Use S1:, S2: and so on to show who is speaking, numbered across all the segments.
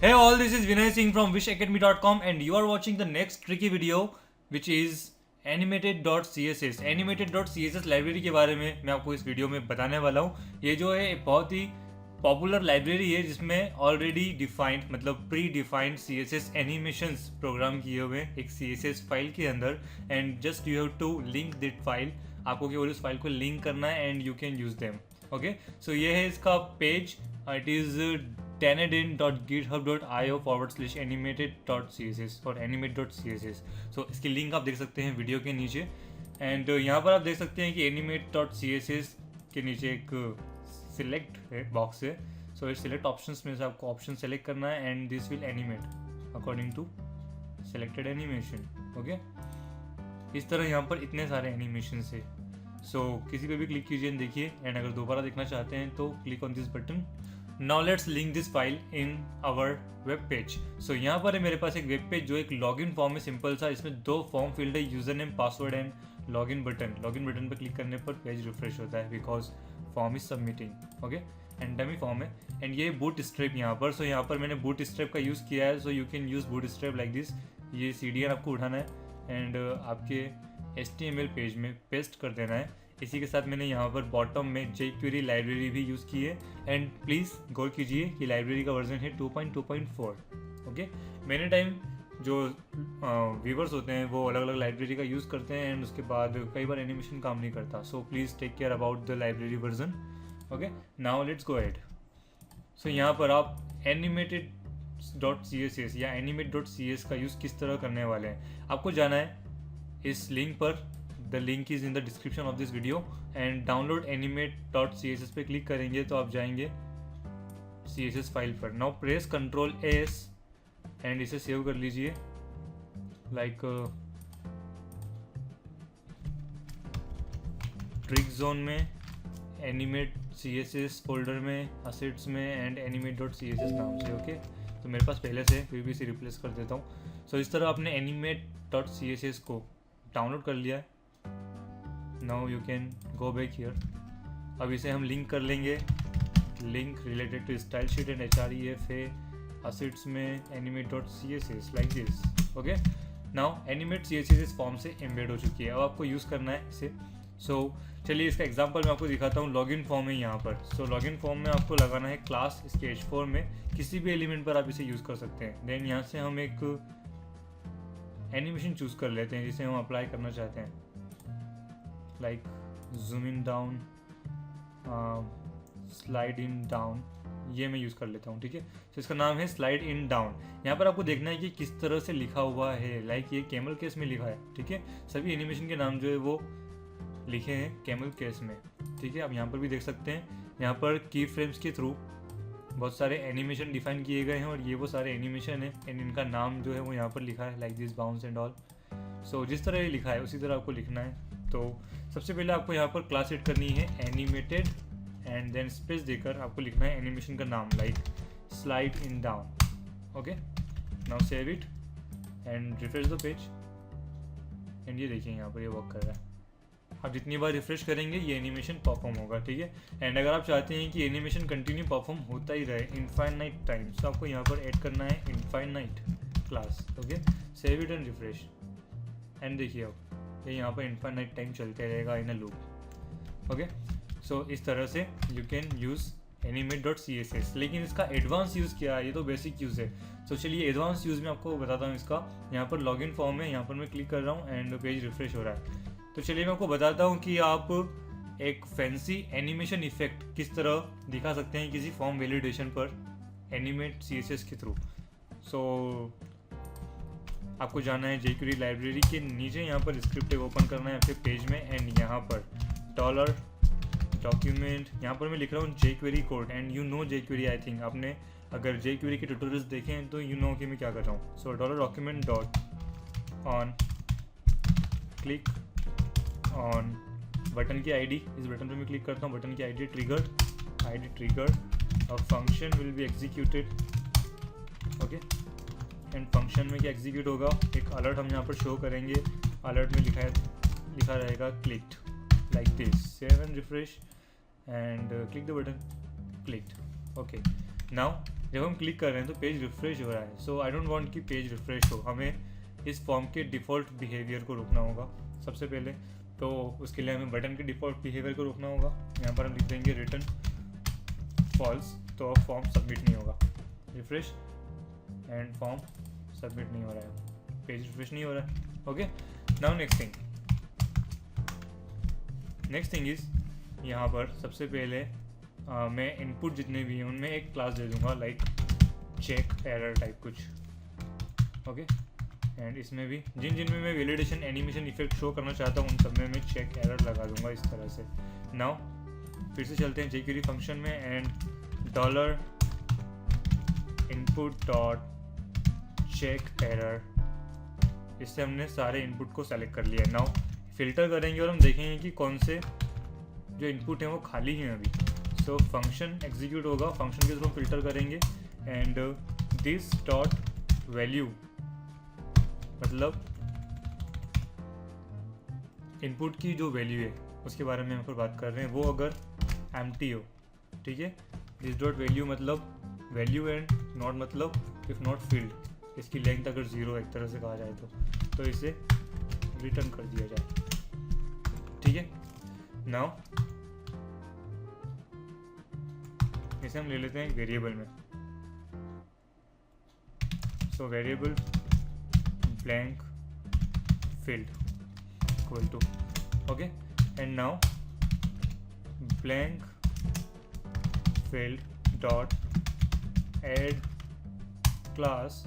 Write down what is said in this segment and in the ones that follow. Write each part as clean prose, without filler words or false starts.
S1: Hey all, this is Vinay Singh from wishacademy.com and you are watching the next tricky video which is animated.css. animated.css library के बारे में मैं आपको इस video में बताने वाला हूँ। ये जो है एक बहुत ही पॉपुलर लाइब्रेरी है जिसमें ऑलरेडी डिफाइंड मतलब pre defined CSS animations program किए हुए हैं एक CSS फाइल के अंदर and just you have to link that file. आपको केवल उस फाइल को लिंक करना है and you can use them. Okay, so ये है इसका पेज। इट इज़ tanadin.github.io/animated.css और animate.css। सो इसकी लिंक आप देख सकते हैं वीडियो के नीचे एंड यहाँ पर आप देख सकते हैं कि animate.css के नीचे एक सिलेक्ट है बॉक्स है। सो इस सिलेक्ट ऑप्शंस में से आपको ऑप्शन सेलेक्ट करना है and this will animate according to selected animation. Okay, इस तरह यहाँ पर इतने सारे एनिमेशन है। सो किसी पे भी क्लिक कीजिए देखिए एंड अगर दोबारा देखना चाहते हैं तो click on this button. Now let's link this file in our web page. So यहाँ पर है मेरे पास एक वेब पेज जो एक लॉगिन फॉर्म है सिंपल सा। इसमें दो फॉर्म फील्ड है, user name password and login button. Login button पर क्लिक करने पर पेज रिफ्रेश होता है because form is submitting. Okay, and dummy form है एंड ये बूट स्ट्रैप यहाँ पर। सो यहाँ पर मैंने बूट स्ट्रैप का यूज़ किया है। So you can use boot strap like this. ये CDN आपको उठाना है एंड आपके HTML पेज में पेस्ट कर देना है। इसी के साथ मैंने यहाँ पर बॉटम में jQuery लाइब्रेरी भी यूज़ की है एंड प्लीज़ गौर कीजिए कि लाइब्रेरी का वर्जन है 2.2.4। ओके, मैंने टाइम जो व्यूवर्स होते हैं वो अलग अलग लाइब्रेरी का यूज़ करते हैं एंड उसके बाद कई बार एनिमेशन काम नहीं करता। So please take care about the library version. Okay, now let's go add. So यहाँ पर आप animated.css या animate.cs का यूज़ किस तरह करने वाले हैं आपको जाना है इस लिंक पर। The link is in the description of this video and download animate.css पे क्लिक करेंगे तो आप जाएंगे CSS फाइल पर। नाउ प्रेस Ctrl+S एंड इसे सेव कर लीजिए लाइक ट्रिक जोन में, एनिमेट CSS फोल्डर में, असेट्स में एंड animate.css नाम से। ओके, तो मेरे पास पहले से फिर भी इसे रिप्लेस कर देता हूँ। सो इस तरह आपने animate.css को डाउनलोड कर लिया है। Now you can go back here. अब इसे हम लिंक कर लेंगे, link related to style sheet and HREFA assets में animate.css like this. Okay, now animate.css इस फॉर्म से एम्बेड हो चुकी है। अब आपको यूज़ करना है इसे। सो चलिए इसका एग्जांपल मैं आपको दिखाता हूँ। लॉगिन फॉर्म है यहाँ पर। सो लॉगिन फॉर्म में आपको लगाना है क्लास। इसके H4 में किसी भी एलिमेंट पर आप इसे यूज़ कर सकते हैं। देन यहाँ से हम एक एनिमेशन चूज़ कर लेते हैं जिसे हम अप्लाई करना चाहते हैं like zoom in down, slide in down. ये मैं यूज़ कर लेता हूँ। ठीक है, तो इसका नाम है स्लाइड इन डाउन। यहाँ पर आपको देखना है कि किस तरह से लिखा हुआ है। लाइक ये कैमल केस में लिखा है। ठीक है, सभी एनिमेशन के नाम जो है वो लिखे हैं कैमल केस में। ठीक है, आप यहाँ पर भी देख सकते हैं। यहाँ पर की फ्रेम्स के थ्रू बहुत सारे एनिमेशन डिफाइन किए गए हैं और ये वो सारे एनिमेशन है एंड इनका नाम जो है वो यहाँ पर लिखा है like this bounce and all. So जिस तरह ये लिखा है उसी तरह आपको लिखना है। तो सबसे पहले आपको यहाँ पर क्लास सेट करनी है एनिमेटेड एंड देन स्पेस देकर आपको लिखना है एनिमेशन का नाम like slide in down. Okay, now save it and refresh the page and ये देखिए यहाँ पर ये वर्क कर रहा है। आप जितनी बार रिफ्रेश करेंगे ये एनिमेशन परफॉर्म होगा। ठीक है, एंड अगर आप चाहते हैं कि एनिमेशन कंटिन्यू परफॉर्म होता ही रहे इनफाइनाइट टाइम्स तो आपको यहाँ पर ऐड करना है infinite class. Okay, save it and refresh and देखिए अब ये यहाँ पर इनफाइनाइट टाइम चलते रहेगा इन अ लूप। ओके, सो इस तरह से यू कैन यूज़ animate.css। लेकिन इसका एडवांस यूज़ क्या है, ये तो बेसिक यूज़ है। तो चलिए एडवांस यूज़ में आपको बताता हूँ इसका। यहाँ पर लॉगिन फॉर्म है, यहाँ पर मैं क्लिक कर रहा हूँ एंड पेज रिफ्रेश हो रहा है। तो चलिए मैं आपको बताता हूँ कि आप एक फैंसी एनिमेशन इफेक्ट किस तरह दिखा सकते हैं किसी फॉर्म वैलिडेशन पर animate.css के थ्रू। सो आपको जाना है jQuery लाइब्रेरी के नीचे, यहाँ पर स्क्रिप्ट ओपन करना है आपके पेज में एंड यहाँ पर $डॉक्यूमेंट, यहाँ पर मैं लिख रहा हूँ jQuery code and you know jQuery। I think आपने अगर jQuery के ट्यूटोरियल्स देखे हैं तो यू नो कि मैं क्या कर रहा हूँ। सो $document on click on button की ID। इस बटन पर मैं क्लिक करता हूँ, बटन की ID triggered a function will be executed. Okay, and function में क्या एग्जीक्यूट होगा, एक अलर्ट हम यहाँ पर शो करेंगे। अलर्ट में लिखा रहेगा clicked like this. Save and refresh and click the button, clicked. Okay, now जब हम क्लिक कर रहे हैं तो पेज रिफ्रेश हो रहा है। सो आई डोंट वांट कि पेज रिफ्रेश हो, हमें इस फॉर्म के डिफ़ॉल्ट बिहेवियर को रोकना होगा सबसे पहले। तो उसके लिए हमें बटन के डिफ़ॉल्ट बिहेवियर को रोकना होगा। यहाँ पर हम लिख देंगे रिटर्न फॉल्स, तो अब फॉर्म सबमिट नहीं होगा। रिफ्रेश एंड फॉर्म सबमिट नहीं हो रहा है, पेज रिफ्रेश नहीं हो रहा है। Okay, now next thing is यहाँ पर सबसे पहले मैं इनपुट जितने भी हैं उनमें एक क्लास दे दूंगा, लाइक चेक एरर टाइप कुछ। ओके, एंड इसमें भी जिनमें मैं वैलिडेशन एनिमेशन इफेक्ट शो करना चाहता हूँ उन सब में मैं चेक एरर लगा दूंगा इस तरह से। नाउ फिर से चलते हैं jQuery फंक्शन में and dollar input dot check error, इससे हमने सारे इनपुट को सेलेक्ट कर लिया है। नाउ फिल्टर करेंगे और हम देखेंगे कि कौन से जो इनपुट हैं वो खाली हैं अभी। सो फंक्शन एग्जीक्यूट होगा, फंक्शन के थ्रू फिल्टर करेंगे एंड दिस डॉट वैल्यू, मतलब इनपुट की जो वैल्यू है उसके बारे में यहाँ पर बात कर रहे हैं, वो अगर एम्प्टी हो, ठीक है। दिस डॉट वैल्यू मतलब वैल्यू एंड नॉट मतलब इफ नॉट फील्ड, इसकी लेंथ अगर 0 एक तरह से कहा जाए तो इसे रिटर्न कर दिया जाए, ठीक है। नाउ इसे हम ले लेते हैं वेरिएबल में। So variable blank field equal to, okay, and now blank field dot add class,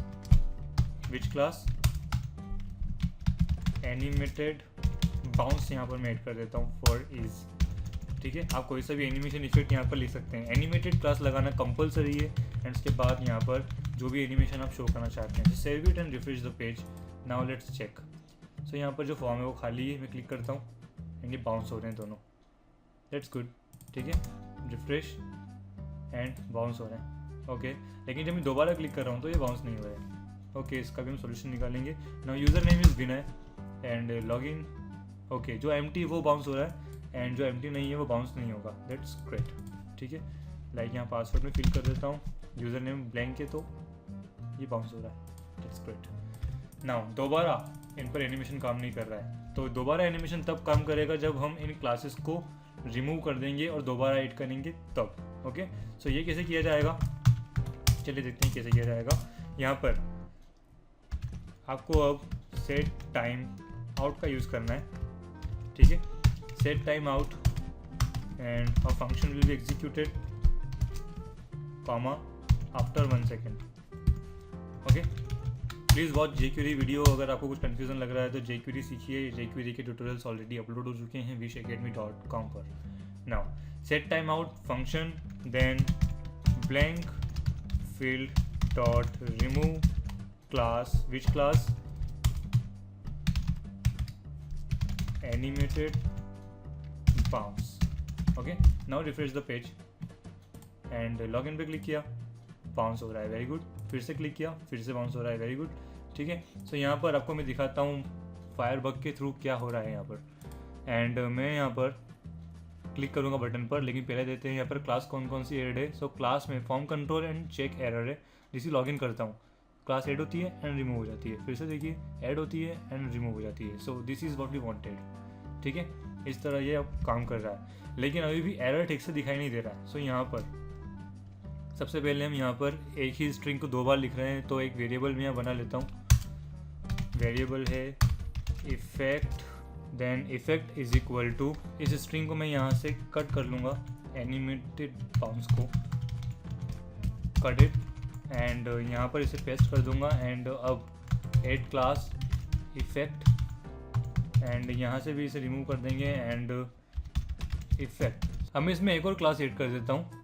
S1: which class, animated bounce यहाँ पर मैं ऐड कर देता हूँ फॉर इज, ठीक है। आप कोई सा भी एनिमेशन इफेक्ट यहाँ पर लिख सकते हैं। एनिमेटेड क्लास लगाना कंपलसरी है एंड उसके बाद यहाँ पर जो भी एनिमेशन आप शो करना चाहते हैं। Save it and refresh the page. Now let's check. So यहाँ पर जो फॉर्म है वो खाली है, मैं क्लिक करता हूँ एंड ये बाउंस हो रहे हैं दोनों, दैट्स गुड, ठीक है। रिफ्रेश एंड बाउंस हो रहे हैं, ओके। लेकिन जब मैं दोबारा क्लिक कर रहा हूँ तो ये बाउंस नहीं हो रहा है, ओके। इसका भी हम सोल्यूशन निकालेंगे। Now user name is Vinay and login, okay. जो एम्प्टी वो बाउंस हो रहा है एंड जो एम्प्टी नहीं है वो बाउंस नहीं होगा, दैट्स ग्रेट, ठीक है। लाइक यहाँ पासवर्ड में फिल कर देता हूँ, यूज़र नेम ब्लैंक है तो ये बाउंस हो रहा है, दैट्स ग्रेट। नाउ दोबारा इन पर एनिमेशन काम नहीं कर रहा है, तो दोबारा एनिमेशन तब काम करेगा जब हम इन क्लासेस को रिमूव कर देंगे और दोबारा ऐड करेंगे तब, ओके। सो ये कैसे किया जाएगा, चलिए देखते हैं कैसे किया जाएगा। यहाँ पर आपको अब सेट टाइम आउट का यूज़ करना है, ठीक है। Set time out and a function will be executed comma after 1 second, okay. Please watch jQuery video. अगर आपको कुछ कन्फ्यूजन लग रहा है तो jQuery सीखिए, jQuery के ट्यूटोरियल्स ऑलरेडी अपलोड हो चुके हैं wishacademy.com पर। Now set time out function then blank field dot remove class, which class, animated bounce, okay। now refresh the page and login पे क्लिक किया, बाउंस हो रहा है, वेरी गुड। फिर से क्लिक किया, फिर से बाउंस हो रहा है, वेरी गुड, ठीक है। सो यहाँ पर आपको मैं दिखाता हूँ फायरबग के थ्रू क्या हो रहा है यहाँ पर। एंड मैं यहाँ पर क्लिक करूँगा बटन पर, लेकिन पहले देते हैं यहाँ पर क्लास कौन कौन सी एड है। सो क्लास में form control and check error है, जिसे लॉगिन करता हूँ। क्लास ऐड होती है एंड रिमूव हो जाती है, फिर से देखिए ऐड होती है एंड रिमूव हो जाती है। So this is what we wanted, ठीक है। इस तरह ये अब काम कर रहा है, लेकिन अभी भी एरर ठीक से दिखाई नहीं दे रहा है। सो यहाँ पर सबसे पहले हम यहाँ पर एक ही स्ट्रिंग को 2 बार लिख रहे हैं, तो एक वेरिएबल में यहाँ बना लेता हूँ। वेरिएबल है effect, then effect is equal to, इस स्ट्रिंग को मैं यहाँ से कट कर लूँगा, एनिमेटेड बाउंस को कट इट एंड यहाँ पर इसे पेस्ट कर दूंगा एंड अब ऐड क्लास इफेक्ट एंड यहाँ से भी इसे रिमूव कर देंगे एंड इफेक्ट। हम इसमें एक और क्लास ऐड कर देता हूँ,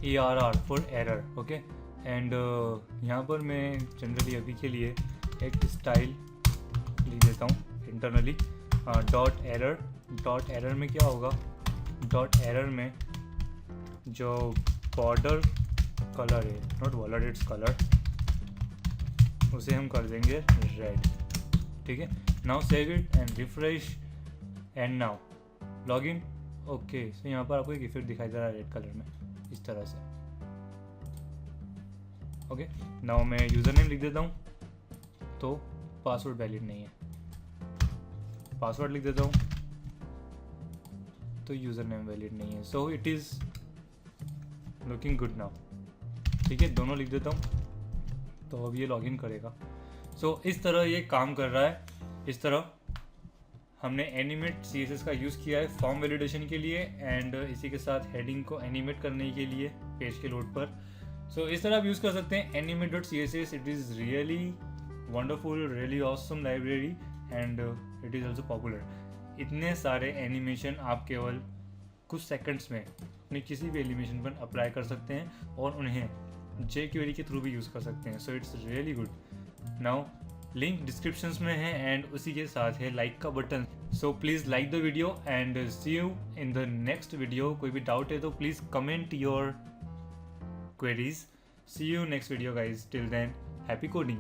S1: ERR for error, okay. And यहाँ पर मैं जनरली अभी के लिए एक स्टाइल लिख देता हूँ इंटरनली, डॉट एरर में क्या होगा, डॉट एरर में जो बॉर्डर कलर है, नॉट वॉलर इट्स कलर, उसे हम कर देंगे रेड, ठीक है। Now save it and refresh and now login, okay. So यहाँ पर आपको एक इफेक्ट दिखाई दे रहा है रेड कलर में, इस तरह से, ओके, नाउ मैं यूज़र नेम लिख देता हूँ, तो पासवर्ड वैलिड नहीं है। पासवर्ड लिख देता हूँ तो यूज़र नेम वैलिड नहीं है। So it is looking good now. ठीक है, दोनों लिख देता हूँ तो अब ये लॉगिन करेगा। सो इस तरह ये काम कर रहा है। इस तरह हमने एनिमेट CSS का यूज़ किया है फॉर्म वैलिडेशन के लिए एंड इसी के साथ हेडिंग को एनिमेट करने के लिए पेज के लोड पर। सो इस तरह आप यूज़ कर सकते हैं animate.css। It is really wonderful, really awesome library and it is also popular. इतने सारे एनिमेशन आप केवल कुछ सेकंड्स में अपने किसी भी एनिमेशन पर अप्लाई कर सकते हैं और उन्हें jQuery के थ्रू भी यूज़ कर सकते हैं। So it's really good. Now link descriptions में है एंड उसी के साथ है लाइक का button. So please like the video and see you in the next video. कोई भी डाउट है तो please comment your queries. See you next video guys. Till then, happy coding.